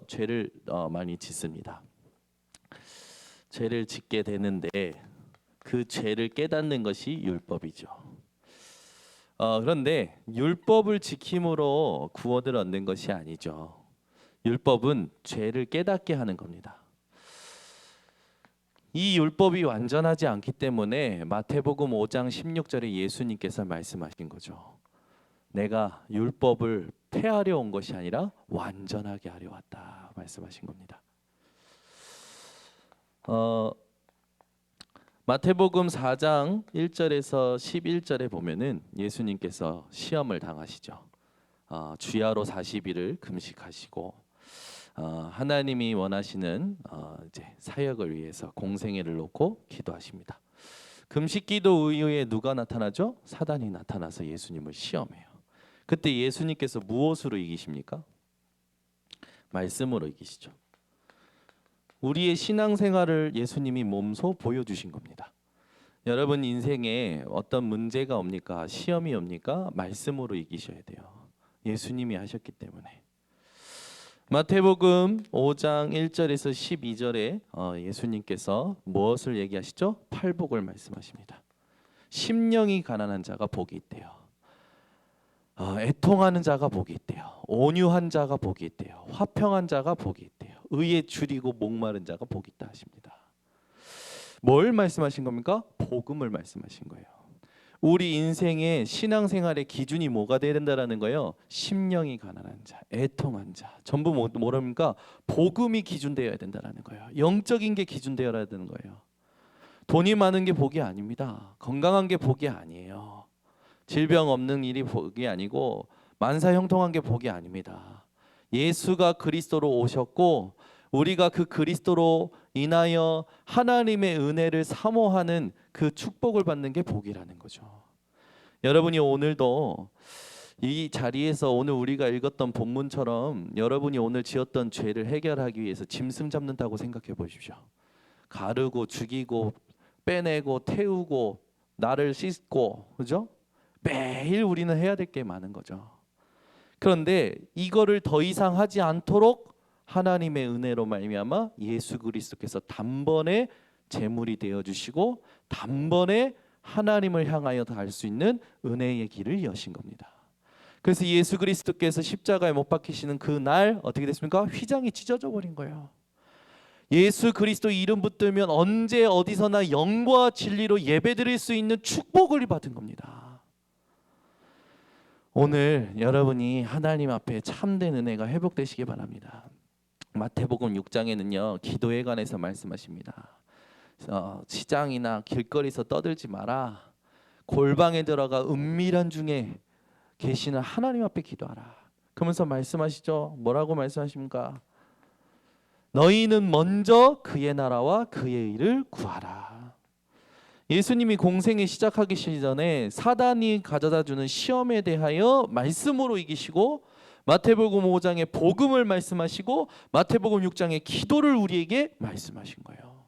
죄를 많이 짓습니다. 죄를 짓게 되는데 그 죄를 깨닫는 것이 율법이죠. 그런데 율법을 지킴으로 구원을 얻는 것이 아니죠. 율법은 죄를 깨닫게 하는 겁니다. 이 율법이 완전하지 않기 때문에 마태복음 5장 16절에 예수님께서 말씀하신 거죠. 내가 율법을 폐하려 온 것이 아니라 완전하게 하려 왔다 말씀하신 겁니다. 마태복음 4장 1절에서 11절에 보면은 예수님께서 시험을 당하시죠. 주야로 40일을 금식하시고 하나님이 원하시는 이제 사역을 위해서 공생애를 놓고 기도하십니다. 금식기도 이후에 누가 나타나죠? 사단이 나타나서 예수님을 시험해요. 그때 예수님께서 무엇으로 이기십니까? 말씀으로 이기시죠. 우리의 신앙생활을 예수님이 몸소 보여주신 겁니다. 여러분 인생에 어떤 문제가 옵니까? 시험이 옵니까? 말씀으로 이기셔야 돼요. 예수님이 하셨기 때문에. 마태복음 5장 1절에서 12절에 예수님께서 무엇을 얘기하시죠? 팔복을 말씀하십니다. 심령이 가난한 자가 복이 있대요. 애통하는 자가 복이 있대요. 온유한 자가 복이 있대요. 화평한 자가 복이 있대요. 의에 줄이고 목마른 자가 복이 있다 하십니다. 뭘 말씀하신 겁니까? 복음을 말씀하신 거예요. 우리 인생의 신앙생활의 기준이 뭐가 돼야 된다라는 거예요. 심령이 가난한 자, 애통한 자, 전부 뭐랍니까? 복음이 기준되어야 된다라는 거예요. 영적인 게 기준되어야 되는 거예요. 돈이 많은 게 복이 아닙니다. 건강한 게 복이 아니에요. 질병 없는 일이 복이 아니고 만사 형통한 게 복이 아닙니다. 예수가 그리스도로 오셨고 우리가 그 그리스도로 인하여 하나님의 은혜를 사모하는 그 축복을 받는 게 복이라는 거죠. 여러분이 오늘도 이 자리에서 오늘 우리가 읽었던 본문처럼 여러분이 오늘 지었던 죄를 해결하기 위해서 짐승 잡는다고 생각해 보십시오. 가르고 죽이고 빼내고 태우고 나를 씻고, 그죠? 매일 우리는 해야 될 게 많은 거죠. 그런데 이거를 더 이상 하지 않도록 하나님의 은혜로 말미암아 예수 그리스도께서 단번에 제물이 되어 주시고 단번에 하나님을 향하여 갈 수 있는 은혜의 길을 여신 겁니다. 그래서 예수 그리스도께서 십자가에 못 박히시는 그 날 어떻게 됐습니까? 휘장이 찢어져 버린 거예요. 예수 그리스도 이름 붙들면 언제 어디서나 영과 진리로 예배드릴 수 있는 축복을 받은 겁니다. 오늘 여러분이 하나님 앞에 참된 은혜가 회복되시기 바랍니다. 마태복음 6장에는요 기도에 관해서 말씀하십니다. 시장이나 길거리에서 떠들지 마라. 골방에 들어가 은밀한 중에 계시는 하나님 앞에 기도하라. 그러면서 말씀하시죠. 뭐라고 말씀하십니까? 너희는 먼저 그의 나라와 그의 일을 구하라. 예수님이 공생에 시작하기 전에 사단이 가져다주는 시험에 대하여 말씀으로 이기시고 마태복음 5장에 복음을 말씀하시고 마태복음 6장에 기도를 우리에게 말씀하신 거예요.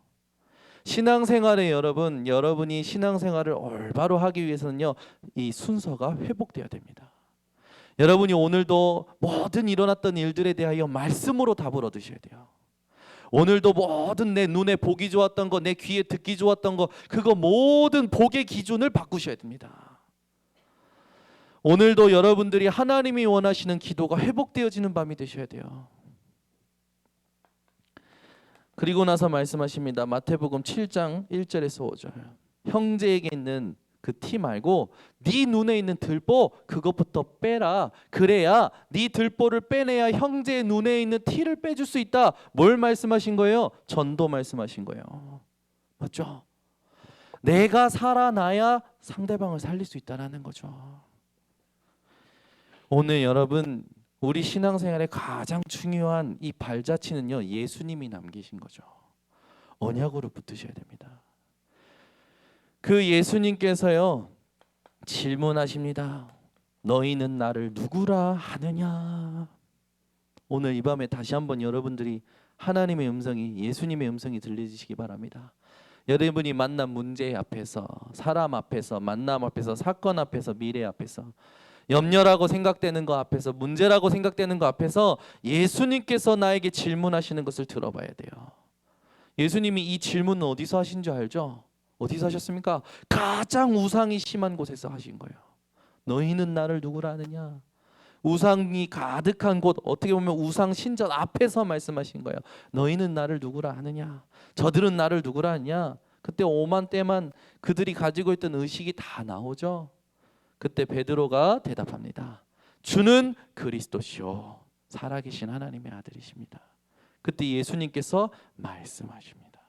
신앙생활에 여러분이 신앙생활을 올바로 하기 위해서는요 이 순서가 회복되어야 됩니다. 여러분이 오늘도 모든 일어났던 일들에 대하여 말씀으로 답을 얻으셔야 돼요. 오늘도 모든 내 눈에 보기 좋았던 거, 내 귀에 듣기 좋았던 거, 그거 모든 복의 기준을 바꾸셔야 됩니다. 오늘도 여러분들이 하나님이 원하시는 기도가 회복되어지는 밤이 되셔야 돼요. 그리고 나서 말씀하십니다. 마태복음 7장 1절에서 5절. 형제에게 있는 그 티 말고 네 눈에 있는 들보 그것부터 빼라. 그래야 네 들보를 빼내야 형제의 눈에 있는 티를 빼줄 수 있다. 뭘 말씀하신 거예요? 전도 말씀하신 거예요. 맞죠? 내가 살아나야 상대방을 살릴 수 있다는 거죠. 오늘 여러분 우리 신앙생활의 가장 중요한 이 발자취는요 예수님이 남기신 거죠. 언약으로 붙으셔야 됩니다. 그 예수님께서요 질문하십니다. 너희는 나를 누구라 하느냐? 오늘 이 밤에 다시 한번 여러분들이 하나님의 음성이 예수님의 음성이 들리시기 바랍니다. 여러분이 만난 문제 앞에서 사람 앞에서 만남 앞에서 사건 앞에서 미래 앞에서 염려라고 생각되는 거 앞에서, 문제라고 생각되는 거 앞에서 예수님께서 나에게 질문하시는 것을 들어봐야 돼요. 예수님이 이 질문은 어디서 하신 줄 알죠? 어디서 하셨습니까? 가장 우상이 심한 곳에서 하신 거예요. 너희는 나를 누구라 하느냐? 우상이 가득한 곳, 어떻게 보면 우상 신전 앞에서 말씀하신 거예요. 너희는 나를 누구라 하느냐? 저들은 나를 누구라 하느냐? 그때 오만 때만 그들이 가지고 있던 의식이 다 나오죠. 그때 베드로가 대답합니다. 주는 그리스도시요 살아계신 하나님의 아들이십니다. 그때 예수님께서 말씀하십니다.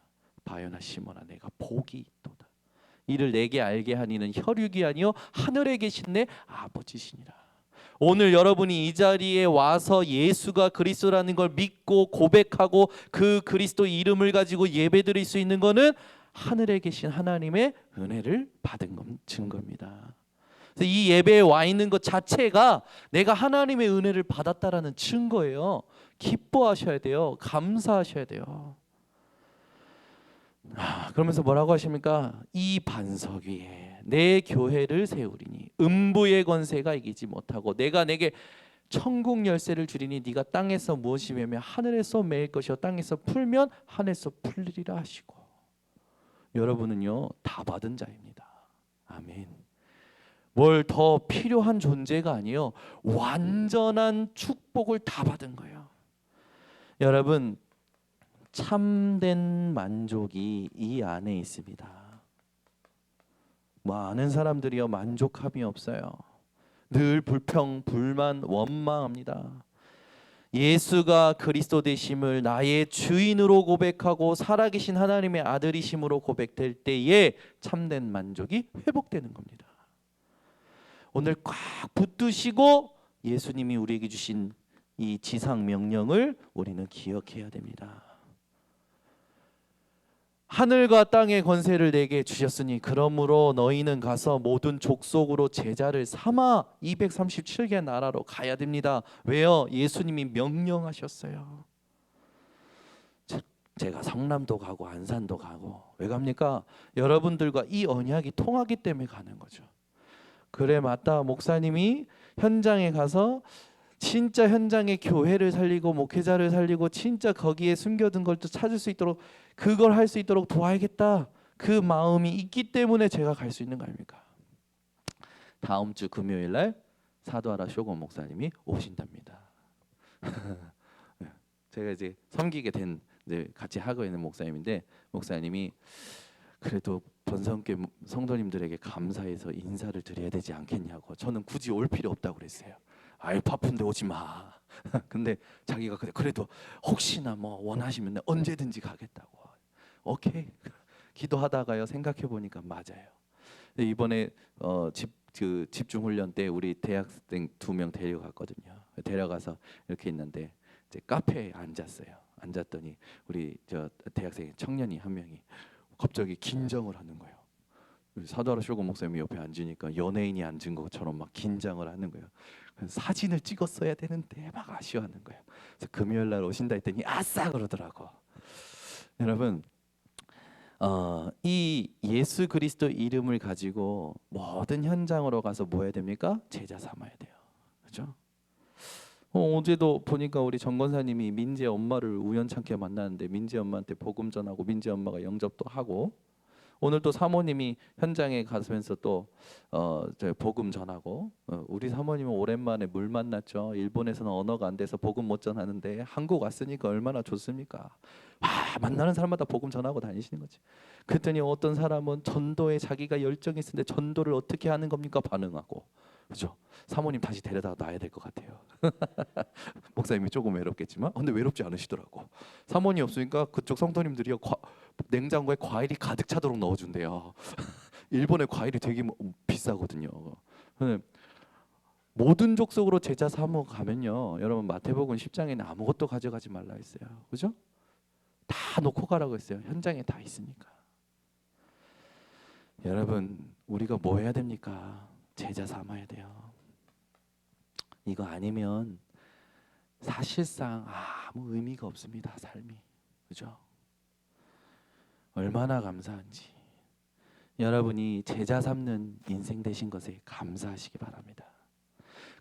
바요나 시몬아 내가 복이 있도다. 이를 내게 알게 하니는 혈육이 아니요 하늘에 계신 내 아버지시니라. 오늘 여러분이 이 자리에 와서 예수가 그리스도라는 걸 믿고 고백하고 그 그리스도 이름을 가지고 예배드릴 수 있는 것은 하늘에 계신 하나님의 은혜를 받은 증거입니다. 그래서 이 예배에 와 있는 것 자체가 내가 하나님의 은혜를 받았다라는 증거예요. 기뻐하셔야 돼요. 감사하셔야 돼요. 그러면서 뭐라고 하십니까? 이 반석 위에 내 교회를 세우리니 음부의 권세가 이기지 못하고 내가 내게 천국 열쇠를 주리니 네가 땅에서 무엇이 매면 하늘에서 매일 것이요 땅에서 풀면 하늘에서 풀리리라 하시고, 여러분은요 다 받은 자입니다. 아멘. 뭘 더 필요한 존재가 아니에요. 완전한 축복을 다 받은 거예요. 여러분 참된 만족이 이 안에 있습니다. 많은 사람들이요 만족함이 없어요. 늘 불평, 불만, 원망합니다. 예수가 그리스도 되심을 나의 주인으로 고백하고 살아계신 하나님의 아들이심으로 고백될 때에 참된 만족이 회복되는 겁니다. 오늘 꽉 붙드시고 예수님이 우리에게 주신 이 지상 명령을 우리는 기억해야 됩니다. 하늘과 땅의 권세를 내게 주셨으니 그러므로 너희는 가서 모든 족속으로 제자를 삼아 237개 나라로 가야 됩니다. 왜요? 예수님이 명령하셨어요. 제가 성남도 가고 안산도 가고 왜 갑니까? 여러분들과 이 언약이 통하기 때문에 가는 거죠. 그래 맞다. 목사님이 현장에 가서 진짜 현장의 교회를 살리고 목회자를 살리고 진짜 거기에 숨겨둔 걸 또 찾을 수 있도록 그걸 할 수 있도록 도와야겠다. 그 마음이 있기 때문에 제가 갈 수 있는 거 아닙니까? 다음 주 금요일 날 사도하라 쇼고 목사님이 오신답니다. 제가 이제 섬기게 된 같이 하고 있는 목사님인데 목사님이 그래도 번성교회 성도님들에게 감사해서 인사를 드려야 되지 않겠냐고. 저는 굳이 올 필요 없다고 그랬어요. 아이 바쁜데 오지 마. 근데 자기가 그래도 혹시나 뭐 원하시면 언제든지 가겠다고. 오케이. 기도하다가요 생각해 보니까 맞아요. 이번에 집중 훈련 때 우리 대학생 2명 데려갔거든요. 데려가서 이렇게 있는데 이제 카페에 앉았어요. 앉았더니 우리 대학생 청년이 한 명이 갑자기 긴장을 하는 거예요. 사도하라 쇼고 목사님이 옆에 앉으니까 연예인이 앉은 것처럼 막 긴장을 하는 거예요. 사진을 찍었어야 되는데 막 아쉬워하는 거예요. 그래서 금요일 날 오신다 했더니 아싸 그러더라고. 여러분 이 예수 그리스도 이름을 가지고 모든 현장으로 가서 뭐 해야 됩니까? 제자 삼아야 돼요. 그렇죠? 어제도 보니까 우리 정 권사님이 민재 엄마를 우연찮게 만났는데 민재 엄마한테 복음 전하고 민재 엄마가 영접도 하고, 오늘 또 사모님이 현장에 가면서 또 복음 전하고, 우리 사모님은 오랜만에 물 만났죠. 일본에서는 언어가 안 돼서 복음 못 전하는데 한국 왔으니까 얼마나 좋습니까? 만나는 사람마다 복음 전하고 다니시는 거지. 그랬더니 어떤 사람은 전도에 자기가 열정이 있는데 전도를 어떻게 하는 겁니까? 반응하고. 그죠? 사모님 다시 데려다 놔야 될 것 같아요. 목사님이 조금 외롭겠지만 근데 외롭지 않으시더라고. 사모님 없으니까 그쪽 성도님들이 냉장고에 과일이 가득 차도록 넣어준대요. 일본의 과일이 되게 비싸거든요. 모든 족속으로 제자 삼어 가면요, 여러분 마태복음 10장에는 아무것도 가져가지 말라 했어요. 그죠? 다 놓고 가라고 했어요. 현장에 다 있으니까. 여러분 우리가 뭐 해야 됩니까? 제자 삼아야 돼요. 이거 아니면 사실상 아무 의미가 없습니다. 삶이. 그죠? 얼마나 감사한지. 여러분이 제자 삼는 인생 되신 것에 감사하시기 바랍니다.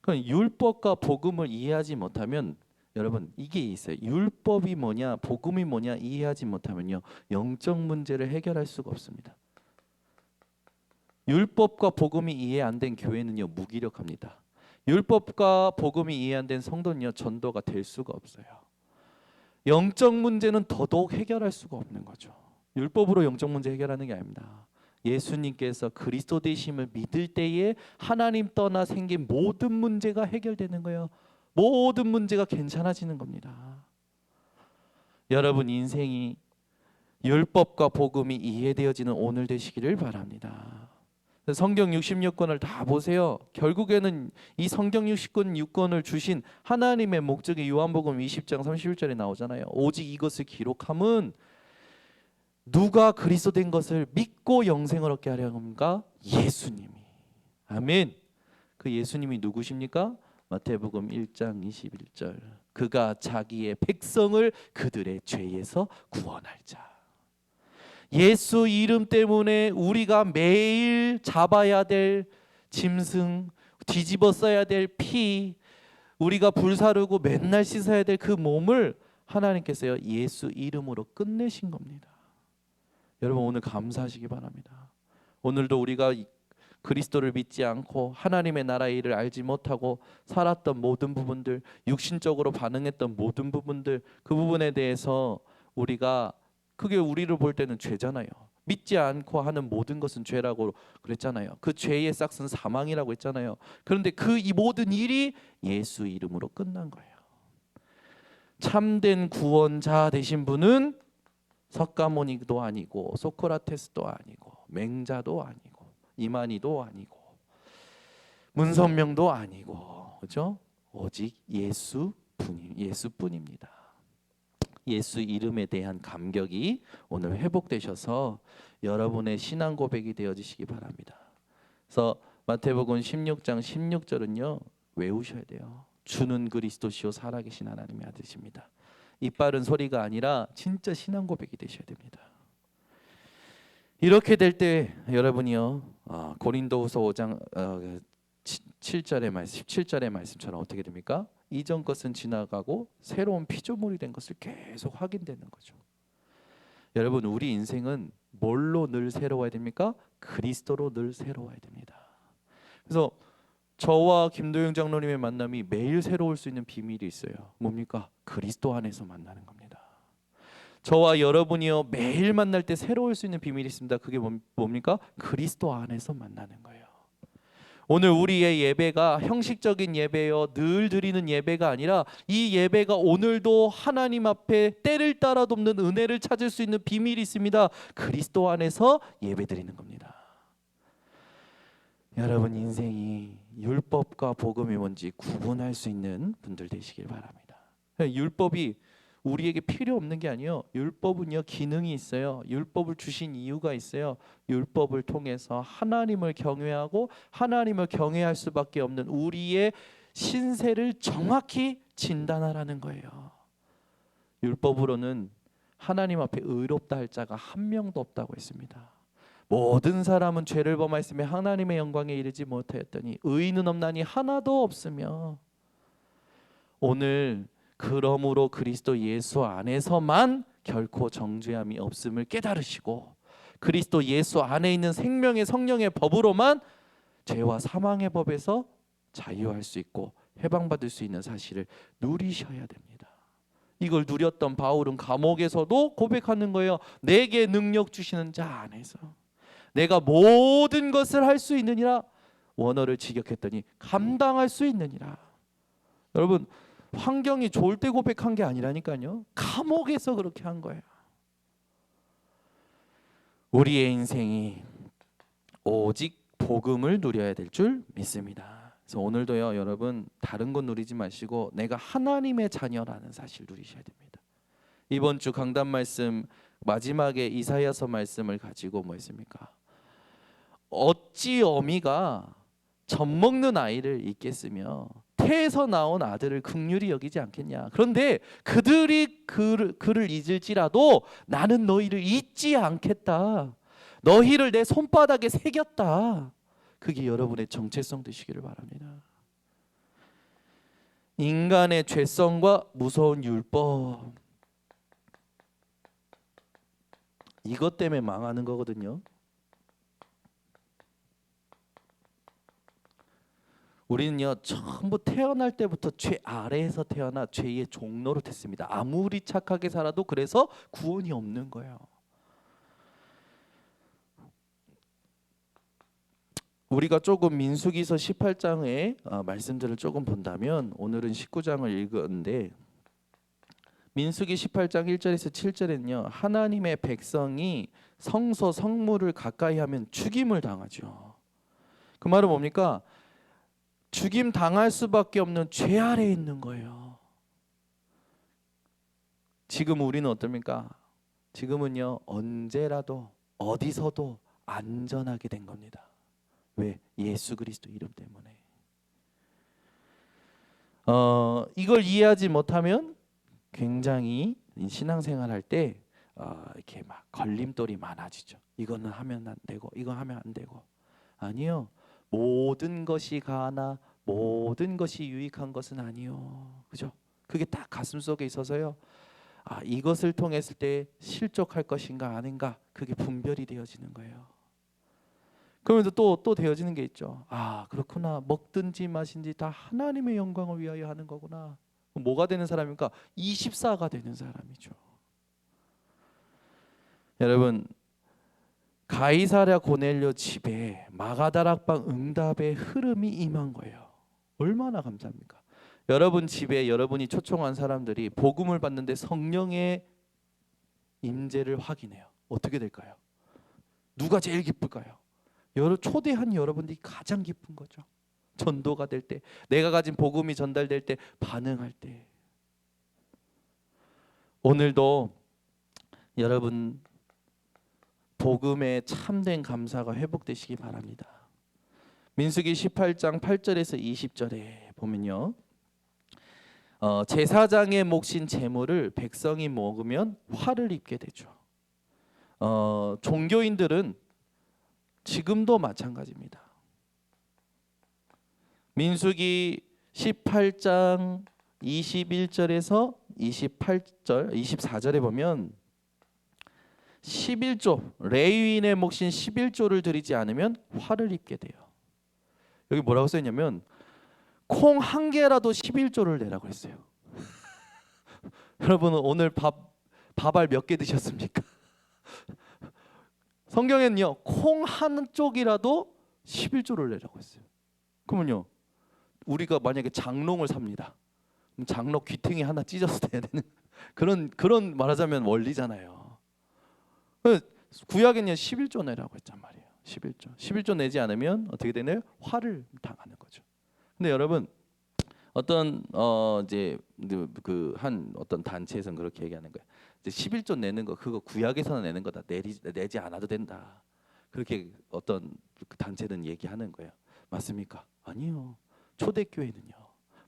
그럼 율법과 복음을 이해하지 못하면 여러분 이게 있어요. 율법이 뭐냐, 복음이 뭐냐 이해하지 못하면요, 영적 문제를 해결할 수가 없습니다. 율법과 복음이 이해 안 된 교회는요 무기력합니다. 율법과 복음이 이해 안 된 성도는요 전도가 될 수가 없어요. 영적 문제는 더더욱 해결할 수가 없는 거죠. 율법으로 영적 문제 해결하는 게 아닙니다. 예수님께서 그리스도 되심을 믿을 때에 하나님 떠나 생긴 모든 문제가 해결되는 거예요. 모든 문제가 괜찮아지는 겁니다. 여러분 인생이 율법과 복음이 이해되어지는 오늘 되시기를 바랍니다. 성경 66권을 다 보세요. 결국에는 이 성경 66권을 주신 하나님의 목적이 요한복음 20장 31절에 나오잖아요. 오직 이것을 기록함은 누가 그리스도 된 것을 믿고 영생을 얻게 하려 합니까? 예수님이. 아멘. 그 예수님이 누구십니까? 마태복음 1장 21절. 그가 자기의 백성을 그들의 죄에서 구원할 자. 예수 이름 때문에 우리가 매일 잡아야 될 짐승, 뒤집어 써야 될 피, 우리가 불사르고 맨날 씻어야 될 그 몸을 하나님께서요 예수 이름으로 끝내신 겁니다. 여러분 오늘 감사하시기 바랍니다. 오늘도 우리가 그리스도를 믿지 않고 하나님의 나라의 일을 알지 못하고 살았던 모든 부분들, 육신적으로 반응했던 모든 부분들, 그 부분에 대해서 우리가 그게 우리를 볼 때는 죄잖아요. 믿지 않고 하는 모든 것은 죄라고 그랬잖아요. 그 죄의 싹은 사망이라고 했잖아요. 그런데 그 이 모든 일이 예수 이름으로 끝난 거예요. 참된 구원자 되신 분은 석가모니도 아니고 소크라테스도 아니고 맹자도 아니고 이만희도 아니고 문선명도 아니고, 그렇죠? 오직 예수뿐입니다. 예수 이름에 대한 감격이 오늘 회복되셔서 여러분의 신앙 고백이 되어지시기 바랍니다. 그래서 마태복음 16장 16절은요 외우셔야 돼요. 주는 그리스도시요 살아계신 하나님의 아들이십니다. 이빠른 소리가 아니라 진짜 신앙 고백이 되셔야 됩니다. 이렇게 될 때 여러분이요 고린도후서 5장 7절의 말씀, 17절의 말씀처럼 어떻게 됩니까? 이전 것은 지나가고 새로운 피조물이 된 것을 계속 확인되는 거죠. 여러분 우리 인생은 뭘로 늘 새로워야 됩니까? 그리스도로 늘 새로워야 됩니다. 그래서 저와 김도영 장로님의 만남이 매일 새로울 수 있는 비밀이 있어요. 뭡니까? 그리스도 안에서 만나는 겁니다. 저와 여러분이요 매일 만날 때 새로울 수 있는 비밀이 있습니다. 그게 뭡니까? 그리스도 안에서 만나는 거예요. 오늘 우리의 예배가 형식적인 예배요 늘 드리는 예배가 아니라 이 예배가 오늘도 하나님 앞에 때를 따라 돕는 은혜를 찾을 수 있는 비밀이 있습니다. 그리스도 안에서 예배 드리는 겁니다. 여러분 인생이 율법과 복음이 뭔지 구분할 수 있는 분들 되시길 바랍니다. 율법이 우리에게 필요 없는 게 아니에요. 율법은요 기능이 있어요. 율법을 주신 이유가 있어요. 율법을 통해서 하나님을 경외하고 하나님을 경외할 수밖에 없는 우리의 신세를 정확히 진단하라는 거예요. 율법으로는 하나님 앞에 의롭다 할 자가 한 명도 없다고 했습니다. 모든 사람은 죄를 범하였으며 하나님의 영광에 이르지 못하였더니 의인은 없나니 하나도 없으며, 오늘 그러므로 그리스도 예수 안에서만 결코 정죄함이 없음을 깨달으시고 그리스도 예수 안에 있는 생명의 성령의 법으로만 죄와 사망의 법에서 자유할 수 있고 해방받을 수 있는 사실을 누리셔야 됩니다. 이걸 누렸던 바울은 감옥에서도 고백하는 거예요. 내게 능력 주시는 자 안에서 내가 모든 것을 할 수 있느니라. 원어를 직역했더니 감당할 수 있느니라. 여러분 환경이 좋을 때 고백한 게 아니라니까요. 감옥에서 그렇게 한 거예요. 우리의 인생이 오직 복음을 누려야 될 줄 믿습니다. 그래서 오늘도요 여러분 다른 것 누리지 마시고 내가 하나님의 자녀라는 사실 누리셔야 됩니다. 이번 주 강단 말씀 마지막에 이사야서 말씀을 가지고 뭐 했습니까? 어찌 어미가 젖 먹는 아이를 잊겠으며 태에서 나온 아들을 긍휼히 여기지 않겠냐. 그런데 그들이 그를 잊을지라도 나는 너희를 잊지 않겠다. 너희를 내 손바닥에 새겼다. 그게 여러분의 정체성 되시기를 바랍니다. 인간의 죄성과 무서운 율법, 이것 때문에 망하는 거거든요. 우리는요 전부 태어날 때부터 죄 아래에서 태어나 죄의 종로로 됐습니다. 아무리 착하게 살아도 그래서 구원이 없는 거예요. 우리가 조금 민수기서 18장의 말씀들을 조금 본다면, 오늘은 19장을 읽었는데 민수기 18장 1절에서 7절에는요 하나님의 백성이 성소 성물을 가까이 하면 죽임을 당하죠. 그 말은 뭡니까? 죽임 당할 수밖에 없는 죄 아래에 있는 거예요. 지금 우리는 어떻습니까? 지금은요 언제라도 어디서도 안전하게 된 겁니다. 왜? 예수 그리스도 이름 때문에. 이걸 이해하지 못하면 굉장히 신앙생활 할 때 이렇게 막 걸림돌이 많아지죠. 이거는 하면 안 되고 이거 하면 안 되고. 아니요. 모든 것이 가하나 모든 것이 유익한 것은 아니요. 그죠? 그게 딱 가슴속에 있어서요. 이것을 통했을 때 실족할 것인가 아닌가, 그게 분별이 되어지는 거예요. 그러면서 또 되어지는 게 있죠. 그렇구나. 먹든지 마신지 다 하나님의 영광을 위하여 하는 거구나. 뭐가 되는 사람입니까? 24가 되는 사람이죠. 여러분, 가이사랴 고넬료 집에 마가다락방 응답의 흐름이 임한 거예요. 얼마나 감사합니까? 여러분 집에 여러분이 초청한 사람들이 복음을 받는데 성령의 임재를 확인해요. 어떻게 될까요? 누가 제일 기쁠까요? 초대한 여러분들이 가장 기쁜 거죠. 전도가 될 때, 내가 가진 복음이 전달될 때, 반응할 때. 오늘도 여러분 복음의 참된 감사가 회복되시기 바랍니다. 민수기 18장 8절에서 20절에 보면요, 제사장의 몫인 제물을 백성이 먹으면 화를 입게 되죠. 종교인들은 지금도 마찬가지입니다. 민수기 18장 21절에서 28절, 24절에 보면 11조, 레위인의 몫인 11조를 드리지 않으면 화를 입게 돼요. 여기 뭐라고 써있냐면 콩 한 개라도 11조를 내라고 했어요. 여러분은 오늘 밥알 몇 개 드셨습니까? 성경에는요 콩 한 쪽이라도 11조를 내라고 했어요. 그러면요 우리가 만약에 장롱을 삽니다. 그럼 장롱 귀퉁이 하나 찢어서 내야 되는 그런 말하자면 원리잖아요. 구약에는 11조 내라고 했단 말이에요. 11조 내지 않으면 어떻게 되나요? 화를 당하는 거죠. 근데 여러분 어떤 이제 그 한 어떤 단체에서는 그렇게 얘기하는 거예요. 이제 11조 내는 거 그거 구약에서는 내는 거다. 내지 않아도 된다. 그렇게 어떤 그 단체는 얘기하는 거예요. 맞습니까? 아니요. 초대교회는요.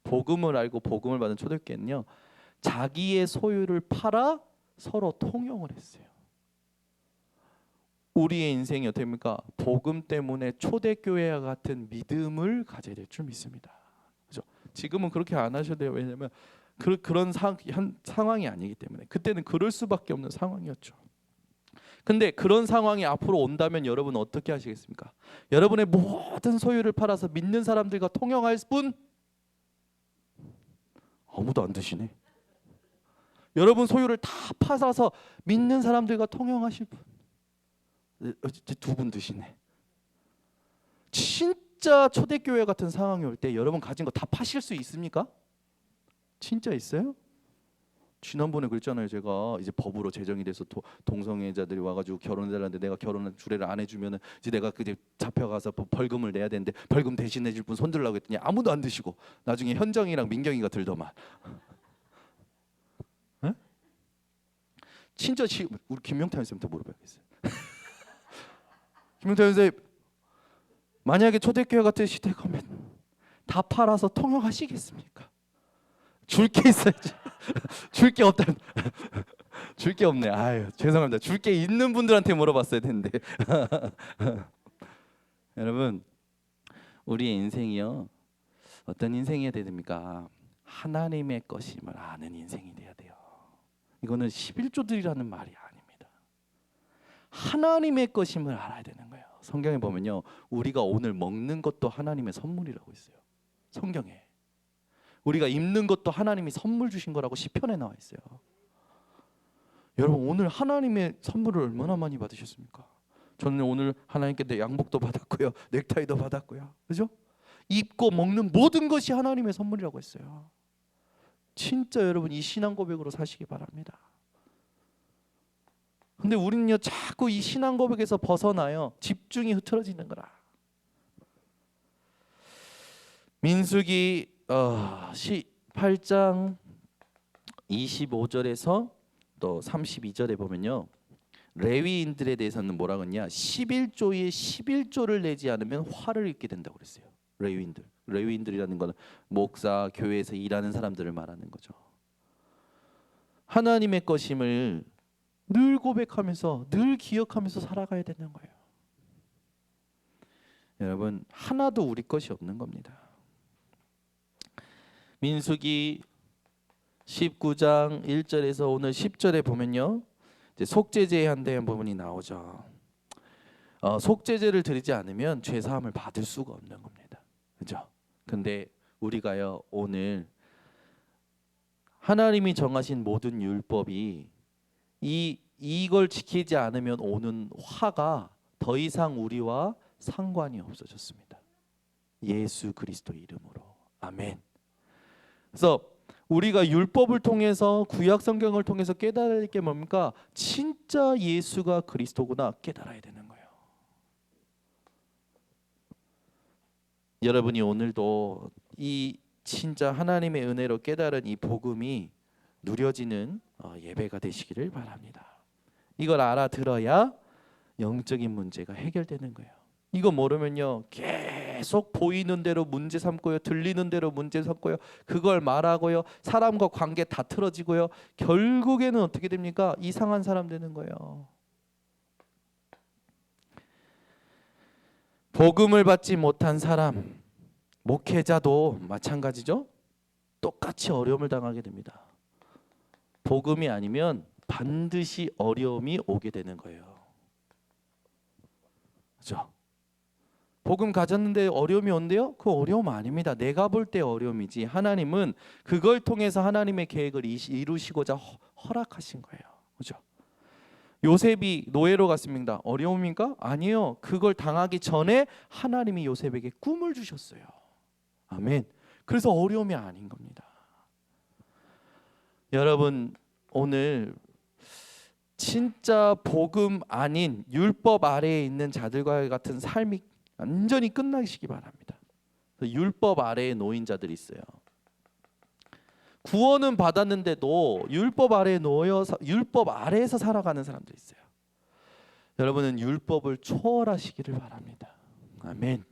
복음을 알고 복음을 받은 초대교회는요. 자기의 소유를 팔아 서로 통용을 했어요. 우리의 인생이 어떻게 됩니까? 복음 때문에 초대교회와 같은 믿음을 가져야 될 줄 믿습니다. 그렇죠? 지금은 그렇게 안 하셔도 돼요. 왜냐하면 그런 상황이 아니기 때문에. 그때는 그럴 수밖에 없는 상황이었죠. 근데 그런 상황이 앞으로 온다면 여러분 어떻게 하시겠습니까? 여러분의 모든 소유를 팔아서 믿는 사람들과 통용할 뿐? 아무도 안 드시네. 여러분 소유를 다 팔아서 믿는 사람들과 통용하실 분? 두 분 드시네. 진짜 초대교회 같은 상황이 올 때 여러분 가진 거 다 파실 수 있습니까? 진짜 있어요? 지난번에 그랬잖아요. 제가 이제 법으로 제정이 돼서 동성애자들이 와가지고 결혼해달라는데 내가 결혼을 주례를 안 해주면은 이제 내가 그제 잡혀가서 벌금을 내야 되는데 벌금 대신 내줄 분 손들라고 했더니 아무도 안 드시고 나중에 현정이랑 민경이가 들더만. 에? 진짜 우리 김명탄 선생님한테 물어봐야겠어요. 김명탄 선생님, 만약에 초대교회 같은 시대가 오면 다 팔아서 통용하시겠습니까? 줄 게 있어야지. 줄 게 없다. 줄 게 없네. 아유 죄송합니다. 줄 게 있는 분들한테 물어봤어야 되는데. 여러분 우리의 인생이요 어떤 인생이어야 됩니까? 하나님의 것임을 아는 인생이 돼야 돼요. 이거는 11조들이라는 말이 아닙니다. 하나님의 것임을 알아야 되는 거예요. 성경에 보면요, 우리가 오늘 먹는 것도 하나님의 선물이라고 있어요. 성경에 우리가 입는 것도 하나님이 선물 주신 거라고 시편에 나와 있어요. 여러분, 오늘 하나님의 선물을 얼마나 많이 받으셨습니까? 저는 오늘 하나님께 내 양복도 받았고요, 넥타이도 받았고요, 그죠? 입고 먹는 모든 것이 하나님의 선물이라고 했어요. 진짜 여러분, 이 신앙 고백으로 사시기 바랍니다. 근데 우리는요, 자꾸 이 신앙 고백에서 벗어나요. 집중이 흐트러지는 거라. 민수기 8장 25절에서 또 32절에 보면요, 레위인들에 대해서는 뭐라고 했냐, 11조에 11조를 내지 않으면 화를 입게 된다고 그랬어요. 레위인들이라는 것은 목사, 교회에서 일하는 사람들을 말하는 거죠. 하나님의 것임을 늘 고백하면서 늘 기억하면서 살아가야 되는 거예요. 여러분, 하나도 우리 것이 없는 겁니다. 민수기 19장 1절에서 오늘 10절에 보면요, 이제 속죄제에 대한 부분이 나오죠. 속죄제를 드리지 않으면 죄 사함을 받을 수가 없는 겁니다. 그죠? 근데 우리가요, 오늘 하나님이 정하신 모든 율법이 이걸 지키지 않으면 오는 화가 더 이상 우리와 상관이 없어졌습니다. 예수 그리스도 이름으로. 아멘. 그래서 우리가 율법을 통해서, 구약 성경을 통해서 깨달을 게 뭡니까? 진짜 예수가 그리스도구나 깨달아야 되는 거예요. 여러분이 오늘도 이 진짜 하나님의 은혜로 깨달은 이 복음이 누려지는 예배가 되시기를 바랍니다. 이걸 알아들어야 영적인 문제가 해결되는 거예요. 이거 모르면요, 계속 보이는 대로 문제 삼고요, 들리는 대로 문제 삼고요, 그걸 말하고요, 사람과 관계 다 틀어지고요, 결국에는 어떻게 됩니까? 이상한 사람 되는 거예요. 복음을 받지 못한 사람, 목회자도 마찬가지죠. 똑같이 어려움을 당하게 됩니다. 복음이 아니면 반드시 어려움이 오게 되는 거예요. 그렇죠? 복음 가졌는데 어려움이 온대요? 그 어려움 아닙니다. 내가 볼 때 어려움이지, 하나님은 그걸 통해서 하나님의 계획을 이루시고자 허락하신 거예요. 그렇죠? 요셉이 노예로 갔습니다. 어려움인가? 아니요. 그걸 당하기 전에 하나님이 요셉에게 꿈을 주셨어요. 아멘. 그래서 어려움이 아닌 겁니다. 여러분, 오늘 진짜 복음 아닌 율법 아래에 있는 자들과 같은 삶이 완전히 끝나시기 바랍니다. 율법 아래에 놓인 자들이 있어요. 구원은 받았는데도 율법 아래에 놓여서 율법 아래에서 살아가는 사람들이 있어요. 여러분은 율법을 초월하시기를 바랍니다. 아멘.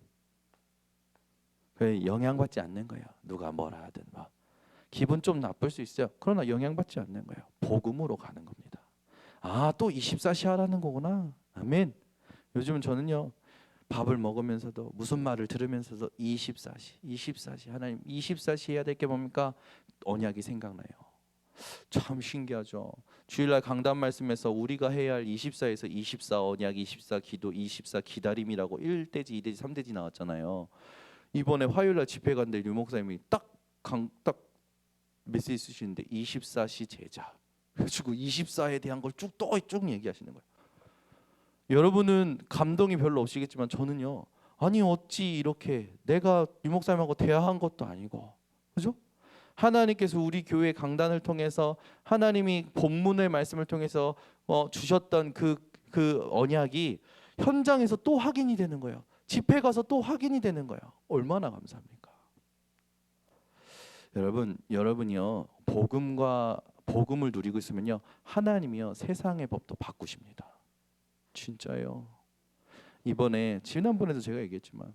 영향받지 않는 거예요. 누가 뭐라 하든 막 기분 좀 나쁠 수 있어요. 그러나 영향받지 않는 거예요. 복음으로 가는 겁니다. 아, 또 24시 하라는 거구나. 아멘. 요즘은 저는요, 밥을 먹으면서도 무슨 말을 들으면서도 24시 하나님 24시 해야 될 게 뭡니까? 언약이 생각나요. 참 신기하죠. 주일날 강단 말씀에서 우리가 해야 할 24에서 24 언약, 24 기도, 24 기다림이라고 1대지, 2대지, 3대지 나왔잖아요. 이번에 화요일날 집회 갔는데 류 목사님이 딱 메시지 쓰시는데 24시 제자, 그리고 24에 대한 걸 쭉 얘기하시는 거예요. 여러분은 감동이 별로 없으시겠지만 저는요, 아니 어찌 이렇게 내가 유 목사님하고 대화한 것도 아니고, 그죠? 하나님께서 우리 교회 강단을 통해서 하나님이 본문의 말씀을 통해서 주셨던 그 언약이 현장에서 또 확인이 되는 거예요. 집회 가서 또 확인이 되는 거예요. 얼마나 감사합니까? 여러분이요, 복음을 누리고 있으면요, 하나님이요 세상의 법도 바꾸십니다. 진짜요. 이번에 지난번에도 제가 얘기했지만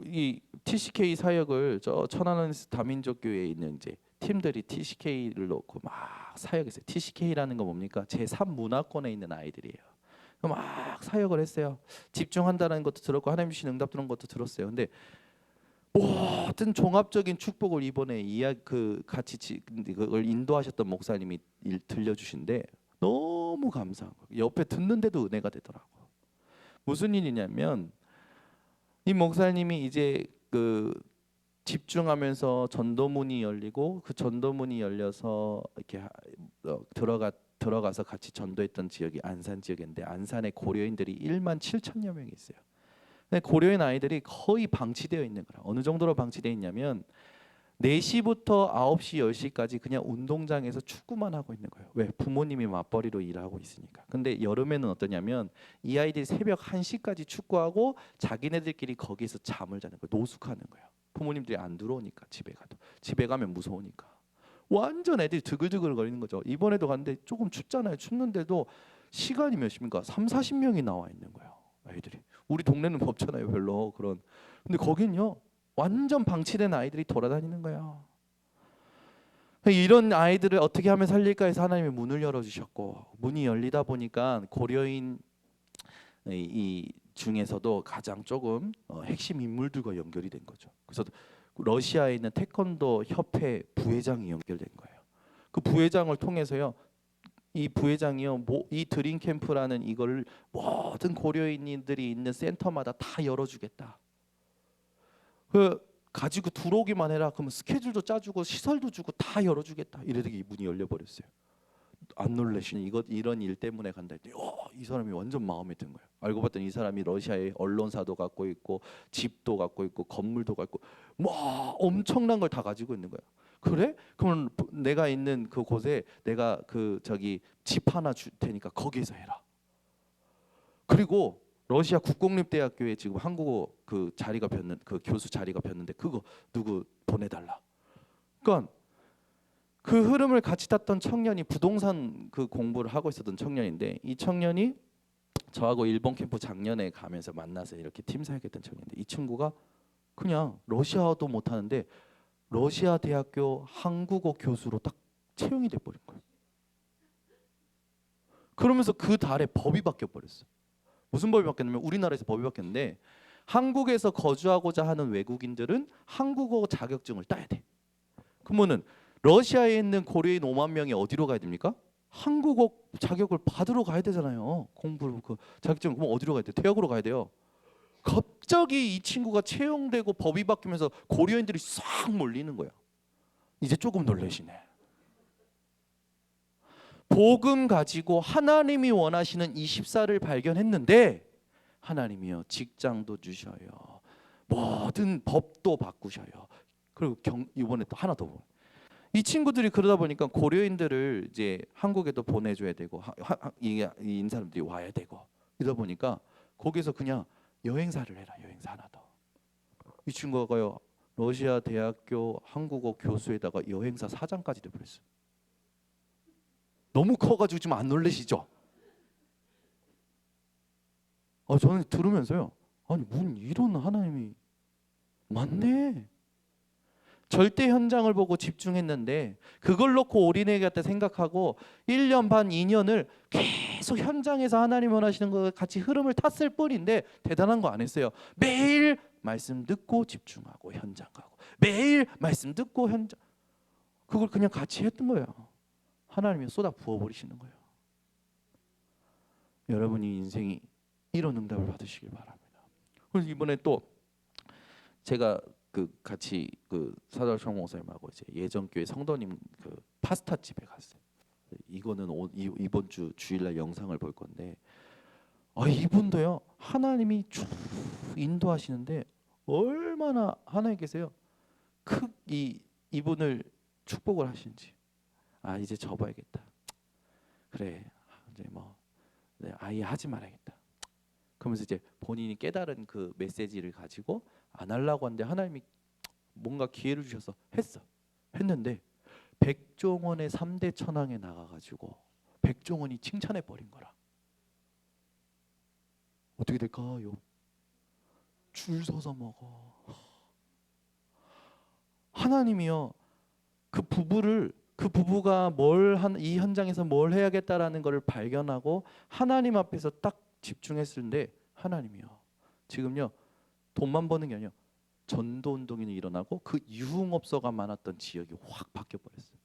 이 TCK 사역을 저 천안원 다민족 교회에 있는 이제 팀들이 TCK를 놓고 막 사역했어요. TCK라는 건 뭡니까? 제3 문화권에 있는 아이들이에요. 막 사역을 했어요. 집중한다는 것도 들었고 하나님 주신 응답 들은 것도 들었어요. 근데 모든 종합적인 축복을 이번에 그걸 인도하셨던 목사님이 들려주신데 너무 감사한 거예요. 옆에 듣는데도 은혜가 되더라고. 무슨 일이냐면 이 목사님이 이제 집중하면서 전도문이 열리고 그 전도문이 열려서 이렇게 들어가서 같이 전도했던 지역이 안산 지역인데 안산에 고려인들이 1만 7천여 명이 있어요. 근데 고려인 아이들이 거의 방치되어 있는 거라. 어느 정도로 방치되어 있냐면 4시부터 9시, 10시까지 그냥 운동장에서 축구만 하고 있는 거예요. 왜? 부모님이 맞벌이로 일하고 있으니까. 근데 여름에는 어떠냐면 이 아이들이 새벽 1시까지 축구하고 자기네들끼리 거기서 잠을 자는 거예요. 노숙하는 거예요. 부모님들이 안 들어오니까 집에 가도. 집에 가면 무서우니까. 완전 애들이 드글드글 거리는 거죠. 이번에도 갔는데 조금 춥잖아요. 춥는데도 시간이 몇 시입니까? 3, 40명이 나와 있는 거예요. 아이들이. 우리 동네는 없잖아요. 별로 그런. 근데 거긴요. 완전 방치된 아이들이 돌아다니는 거야. 이런 아이들을 어떻게 하면 살릴까 해서 하나님이 문을 열어주셨고 문이 열리다 보니까 고려인 이 중에서도 가장 조금 핵심 인물들과 연결이 된 거죠. 그래서 러시아에 있는 태권도 협회 부회장이 연결된 거예요. 그 부회장을 통해서요. 이 부회장이요, 이 드림 캠프라는 이걸 모든 고려인들이 있는 센터마다 다 열어주겠다. 가지고 들어오기만 해라. 그러면 스케줄도 짜주고 시설도 주고 다 열어주겠다. 이래서 이 문이 열려버렸어요. 안 놀라시네. 이런 일 때문에 간다 했더니 이 사람이 완전 마음에 든 거예요. 알고 봤더니 이 사람이 러시아의 언론사도 갖고 있고 집도 갖고 있고 건물도 갖고 뭐 엄청난 걸 다 가지고 있는 거예요. 그래? 그러면 내가 있는 그곳에 내가 집 하나 줄 테니까 거기에서 해라. 그리고 러시아 국공립대학교에 지금 한국어 자리가 교수 자리가 폈는데 그거 누구 보내달라. 그러니까 그 흐름을 같이 탔던 청년이 부동산 공부를 하고 있었던 청년인데 이 청년이 저하고 일본 캠프 작년에 가면서 만나서 이렇게 팀 사역했던 청년인데 이 친구가 그냥 러시아어도 못하는데 러시아 대학교 한국어 교수로 딱 채용이 돼버린 거예요. 그러면서 그 달에 법이 바뀌어버렸어요. 무슨 법이 바뀌었냐면 우리나라에서 법이 바뀌었는데 한국에서 거주하고자 하는 외국인들은 한국어 자격증을 따야 돼. 그러면은 러시아에 있는 고려인 5만 명이 어디로 가야 됩니까? 한국어 자격을 받으러 가야 되잖아요. 공부를 자격증 그럼 어디로 가야 돼? 대학으로 가야 돼요. 갑자기 이 친구가 채용되고 법이 바뀌면서 고려인들이 싹 몰리는 거야. 이제 조금 놀라시네. 복음 가지고 하나님이 원하시는 24를 발견했는데 하나님이요 직장도 주셔요. 모든 법도 바꾸셔요. 그리고 이번에 또 하나 더. 이 친구들이 그러다 보니까 고려인들을 이제 한국에도 보내줘야 되고 이 사람들이 와야 되고 이러다 보니까 거기서 그냥 여행사를 해라. 여행사 하나 더. 이 친구가요 러시아 대학교 한국어 교수에다가 여행사 사장까지 돼버렸어요. 너무 커가지고 지금 안 놀라시죠? 저는 들으면서요. 아니 이런 하나님이 맞네. 절대 현장을 보고 집중했는데 그걸 놓고 올인해야겠다 생각하고 1년 반 2년을 계속 현장에서 하나님 원하시는 것 같이 흐름을 탔을 뿐인데 대단한 거 안 했어요. 매일 말씀 듣고 집중하고 현장 가고 매일 말씀 듣고 현장 그걸 그냥 같이 했던 거예요. 하나님이 쏟아 부어버리시는 거예요. 여러분이 인생이 이런 응답을 받으시길 바랍니다. 그래서 이번에 또 제가 같이 사도성 목사님하고 이제 예전교회 성도님 파스타 집에 갔어요. 이거는 이번 주일날 영상을 볼 건데 이분도요 하나님이 쭉 인도하시는데 얼마나 하나님께서요 이분을 축복을 하시는지 이제 접어야겠다. 그래 이제 아예 하지 말아야겠다. 그러면서 이제 본인이 깨달은 그 메시지를 가지고 안 하려고 하는데 하나님이 뭔가 기회를 주셔서 했는데 백종원의 3대 천왕에 나가가지고 백종원이 칭찬해 버린 거라. 어떻게 될까요? 줄 서서 먹어. 하나님이요 그 부부가 이 현장에서 뭘 해야겠다라는 것을 발견하고 하나님 앞에서 딱 집중했을 때 하나님이요 지금요 돈만 버는 게 아니라 전도 운동이 일어나고 그 유흥업소가 많았던 지역이 확 바뀌어 버렸어요.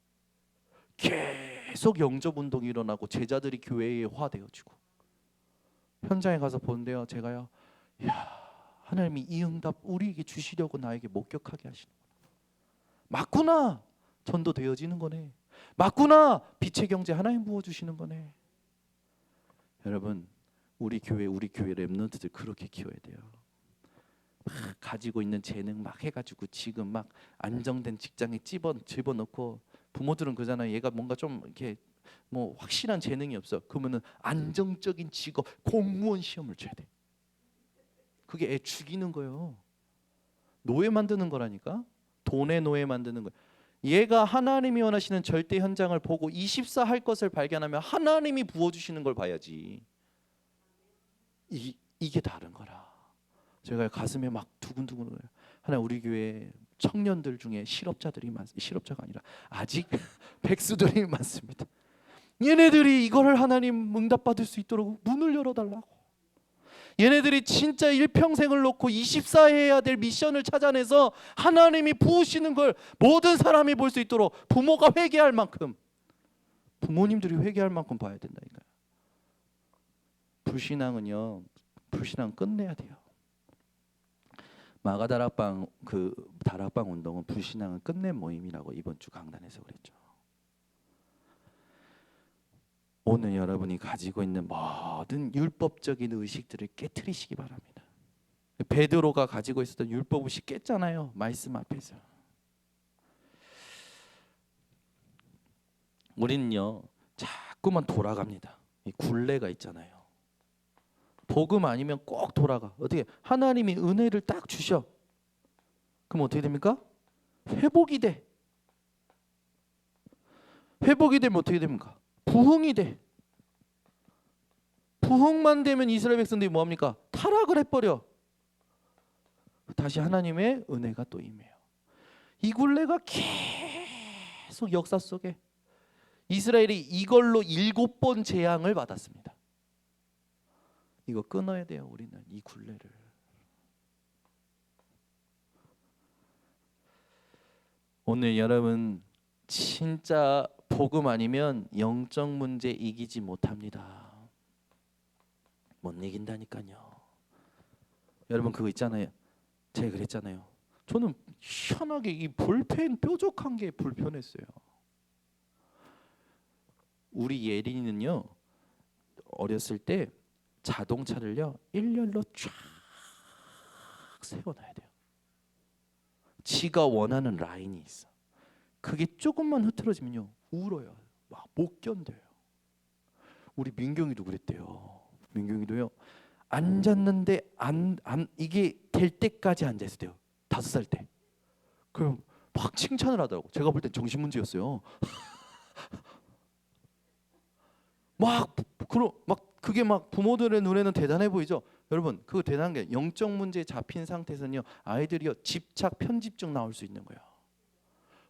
계속 영접 운동이 일어나고 제자들이 교회에 화되어지고 현장에 가서 보는데요, 제가요, 야, 하나님이 이 응답 우리에게 주시려고 나에게 목격하게 하시는 맞구나. 전도 되어지는 거네. 맞구나. 빛의 경제 하나님 부어주시는 거네. 여러분, 우리 교회 렘넌트들 그렇게 키워야 돼요. 막 가지고 있는 재능 막 해가지고 지금 막 안정된 직장에 집어넣고, 부모들은 그러잖아요. 얘가 뭔가 좀 이렇게 뭐 확실한 재능이 없어. 그러면은 안정적인 직업 공무원 시험을 쳐야 돼. 그게 애 죽이는 거예요. 노예 만드는 거라니까. 돈의 노예 만드는 거예요. 얘가 하나님이 원하시는 절대 현장을 보고 24 할 것을 발견하면 하나님이 부어주시는 걸 봐야지. 이게 다른 거라. 제가 가슴에 막 두근두근 거려요. 하나 우리 교회 청년들 중에 실업자들이 실업자가 아니라 아직 백수들이 많습니다. 얘네들이 이거를 하나님 응답받을 수 있도록 문을 열어달라고. 얘네들이 진짜 일평생을 놓고 24 해야 될 미션을 찾아내서 하나님이 부으시는 걸 모든 사람이 볼 수 있도록 부모가 회개할 만큼, 부모님들이 회개할 만큼 봐야 된다니까요. 불신앙은요, 불신앙 끝내야 돼요. 마가다락방 다락방 운동은 불신앙은 끝낸 모임이라고 이번 주 강단에서 그랬죠. 오늘 여러분이 가지고 있는 모든 율법적인 의식들을 깨트리시기 바랍니다. 베드로가 가지고 있었던 율법 의식 깼잖아요. 말씀 앞에서. 우리는요 자꾸만 돌아갑니다. 이 굴레가 있잖아요. 복음 아니면 꼭 돌아가. 어떻게 하나님이 은혜를 딱 주셔. 그럼 어떻게 됩니까? 회복이 돼. 회복이 되면 어떻게 됩니까? 부흥이 돼. 부흥만 되면 이스라엘 백성들이 뭐합니까? 타락을 해버려. 다시 하나님의 은혜가 또 임해요. 이 굴레가 계속 역사 속에 이스라엘이 이걸로 7번 재앙을 받았습니다. 이거 끊어야 돼요. 우리는 이 굴레를. 오늘 여러분 진짜 복음 아니면 영적 문제 이기지 못합니다. 못 이긴다니까요. 여러분 그거 있잖아요. 제가 그랬잖아요. 저는 희한하게 이 볼펜 뾰족한 게 불편했어요. 우리 예린이는요 어렸을 때 자동차를요 일렬로 쫙 세워놔야 돼요. 지가 원하는 라인이 있어. 그게 조금만 흐트러지면요 울어요. 막 못 견뎌요. 우리 민경이도 그랬대요. 민경이도요 앉았는데 이게 될 때까지 앉아 있어야 돼요. 5살 때. 그럼 막 칭찬을 하더라고. 제가 볼 땐 정신 문제였어요. 막 그게 막 부모들의 눈에는 대단해 보이죠. 여러분 그거 대단한 게 영적 문제에 잡힌 상태에서는요 아이들이요 집착 편집증 나올 수 있는 거예요.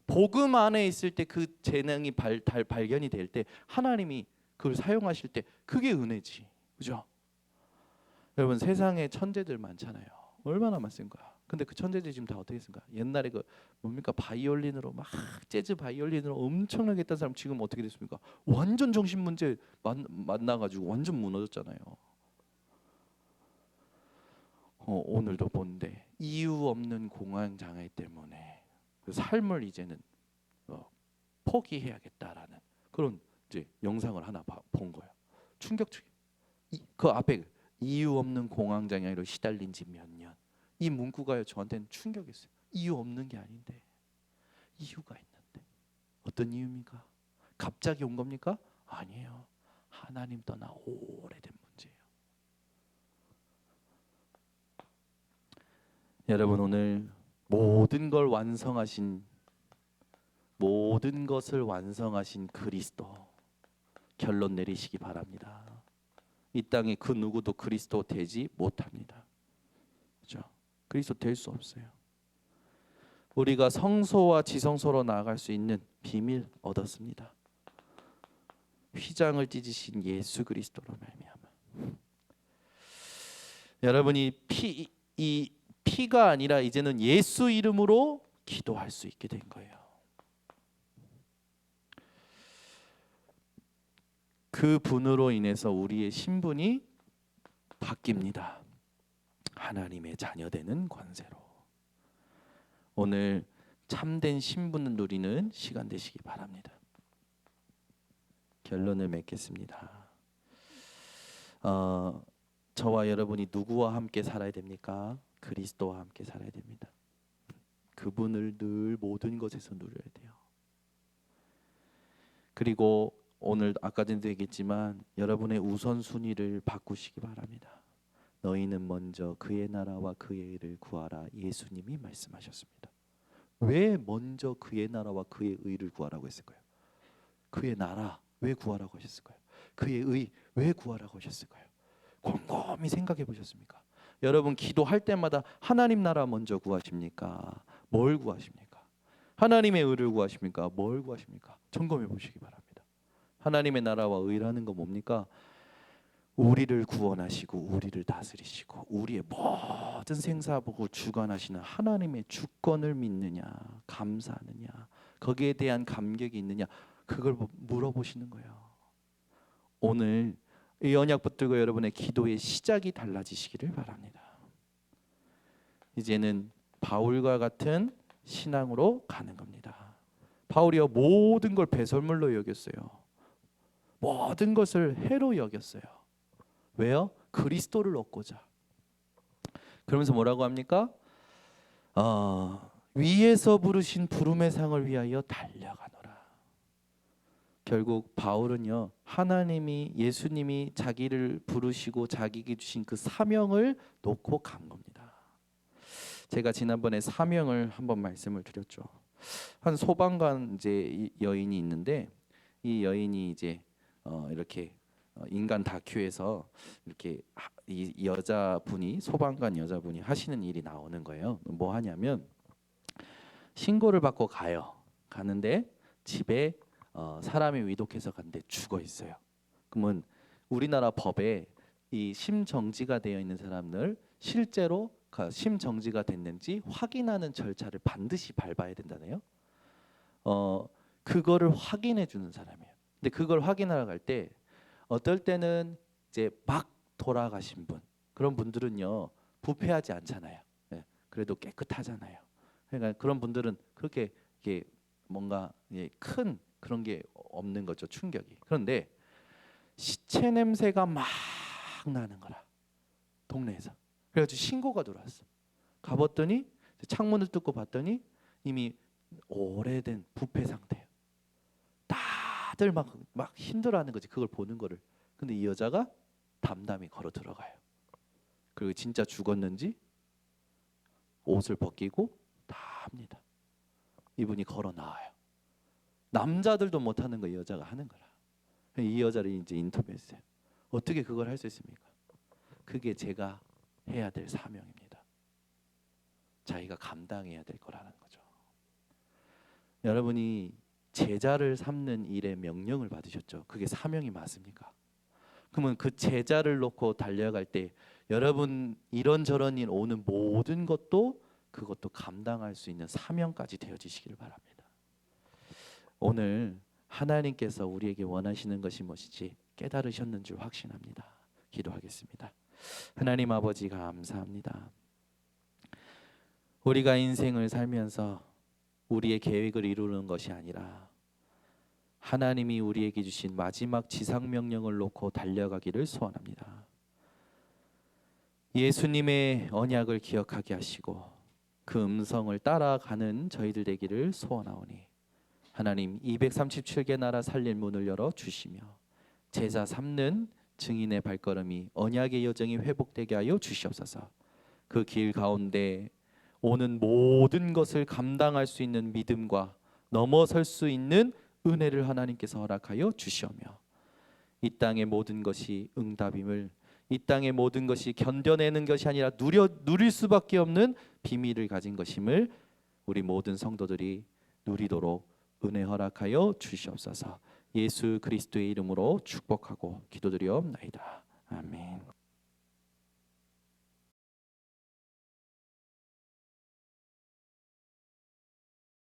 복음 안에 있을 때 그 재능이 발견이 될 때 하나님이 그걸 사용하실 때 그게 은혜지, 그죠? 여러분 세상에 천재들 많잖아요. 얼마나 많습니까? 근데 그 천재들이 지금 다 어떻게 했습니까? 옛날에 그 뭡니까 바이올린으로 막 재즈 바이올린으로 엄청나게 했던 사람 지금 어떻게 됐습니까? 완전 정신 문제 만나가지고 완전 무너졌잖아요. 오늘도 보는데 이유 없는 공황 장애 때문에 그 삶을 이제는 포기해야겠다라는 그런 이제 영상을 하나 본 거예요. 충격적이에요. 그 앞에 이유 없는 공황 장애로 시달린 지 몇 년. 이 문구가요 저한테는 충격이었어요. 이유 없는 게 아닌데 이유가 있는데 어떤 이유입니까? 갑자기 온 겁니까? 아니에요. 하나님 떠나 오래된 문제예요. 여러분 오늘 모든 것을 완성하신 그리스도 결론 내리시기 바랍니다. 이 땅에 그 누구도 그리스도 되지 못합니다. 그렇죠? 그리스도 될 수 없어요. 우리가 성소와 지성소로 나아갈 수 있는 비밀 얻었습니다. 휘장을 찢으신 예수 그리스도로 말미암아. 여러분이 피 피가 아니라 이제는 예수 이름으로 기도할 수 있게 된 거예요. 그 분으로 인해서 우리의 신분이 바뀝니다. 하나님의 자녀되는 권세로. 오늘 참된 신분을 누리는 시간 되시기 바랍니다. 결론을 맺겠습니다. 저와 여러분이 누구와 함께 살아야 됩니까? 그리스도와 함께 살아야 됩니다. 그분을 늘 모든 것에서 누려야 돼요. 그리고 오늘 아까 전에도 얘기했지만 여러분의 우선순위를 바꾸시기 바랍니다. 너희는 먼저 그의 나라와 그의 의를 구하라. 예수님이 말씀하셨습니다. 왜 먼저 그의 나라와 그의 의를 구하라고 했을까요? 그의 나라 왜 구하라고 하셨을까요? 그의 의 왜 구하라고 하셨을까요? 곰곰이 생각해 보셨습니까? 여러분 기도할 때마다 하나님 나라 먼저 구하십니까? 뭘 구하십니까? 하나님의 의를 구하십니까? 뭘 구하십니까? 점검해 보시기 바랍니다. 하나님의 나라와 의라는 거 뭡니까? 우리를 구원하시고 우리를 다스리시고 우리의 모든 생사복을 주관하시는 하나님의 주권을 믿느냐, 감사하느냐, 거기에 대한 감격이 있느냐, 그걸 물어보시는 거예요. 오늘 이 언약 붙들고 여러분의 기도의 시작이 달라지시기를 바랍니다. 이제는 바울과 같은 신앙으로 가는 겁니다. 바울이요 모든 걸 배설물로 여겼어요. 모든 것을 해로 여겼어요. 왜요? 그리스도를 얻고자. 그러면서 뭐라고 합니까? 위에서 부르신 부름의 상을 위하여 달려가노라. 결국 바울은요 하나님이 예수님이 자기를 부르시고 자기에게 주신 그 사명을 놓고 간 겁니다. 제가 지난번에 사명을 한번 말씀을 드렸죠. 한 소방관 이제 여인이 있는데 이 여인이 이제 이렇게 인간 다큐에서 이렇게 이 여자분이 소방관 여자분이 하시는 일이 나오는 거예요. 뭐 하냐면 신고를 받고 가는데 집에 사람이 위독해서 갔는데 죽어 있어요. 그러면 우리나라 법에 이 심정지가 되어 있는 사람을 실제로 심정지가 됐는지 확인하는 절차를 반드시 밟아야 된다네요. 그거를 확인해 주는 사람이에요. 근데 그걸 확인하러 갈 때 어떨 때는 이제 막 돌아가신 분 그런 분들은요 부패하지 않잖아요. 예, 그래도 깨끗하잖아요. 그러니까 그런 분들은 그렇게 이게 뭔가 큰 그런 게 없는 거죠, 충격이. 그런데 시체 냄새가 막 나는 거라 동네에서. 그래가지고 신고가 들어왔어. 가봤더니 창문을 뚫고 봤더니 이미 오래된 부패 상태예요. 다들 막 힘들어하는 거지 그걸 보는 거를. 근데 이 여자가 담담히 걸어 들어가요. 그리고 진짜 죽었는지 옷을 벗기고 다 합니다. 이분이 걸어 나와요. 남자들도 못하는 거 이 여자가 하는 거라. 이 여자를 이제 인터뷰했어요. 어떻게 그걸 할 수 있습니까? 그게 제가 해야 될 사명입니다. 자기가 감당해야 될 거라는 거죠. 여러분이 제자를 삼는 일에 명령을 받으셨죠. 그게 사명이 맞습니까? 그러면 그 제자를 놓고 달려갈 때 여러분 이런저런 일 오는 모든 것도 그것도 감당할 수 있는 사명까지 되어지시기를 바랍니다. 오늘 하나님께서 우리에게 원하시는 것이 무엇인지 깨달으셨는 줄 확신합니다. 기도하겠습니다. 하나님 아버지 감사합니다. 우리가 인생을 살면서 우리의 계획을 이루는 것이 아니라 하나님이 우리에게 주신 마지막 지상명령을 놓고 달려가기를 소원합니다. 예수님의 언약을 기억하게 하시고 그 음성을 따라가는 저희들 되기를 소원하오니 하나님 237개 나라 살릴 문을 열어 주시며 제자 삼는 증인의 발걸음이 언약의 여정이 회복되게 하여 주시옵소서. 그 길 가운데 오는 모든 것을 감당할 수 있는 믿음과 넘어설 수 있는 은혜를 하나님께서 허락하여 주시오며 이 땅의 모든 것이 응답임을, 이 땅의 모든 것이 견뎌내는 것이 아니라 누릴 수밖에 없는 비밀을 가진 것임을 우리 모든 성도들이 누리도록 은혜 허락하여 주시옵소서. 예수 그리스도의 이름으로 축복하고 기도드리옵나이다. 아멘.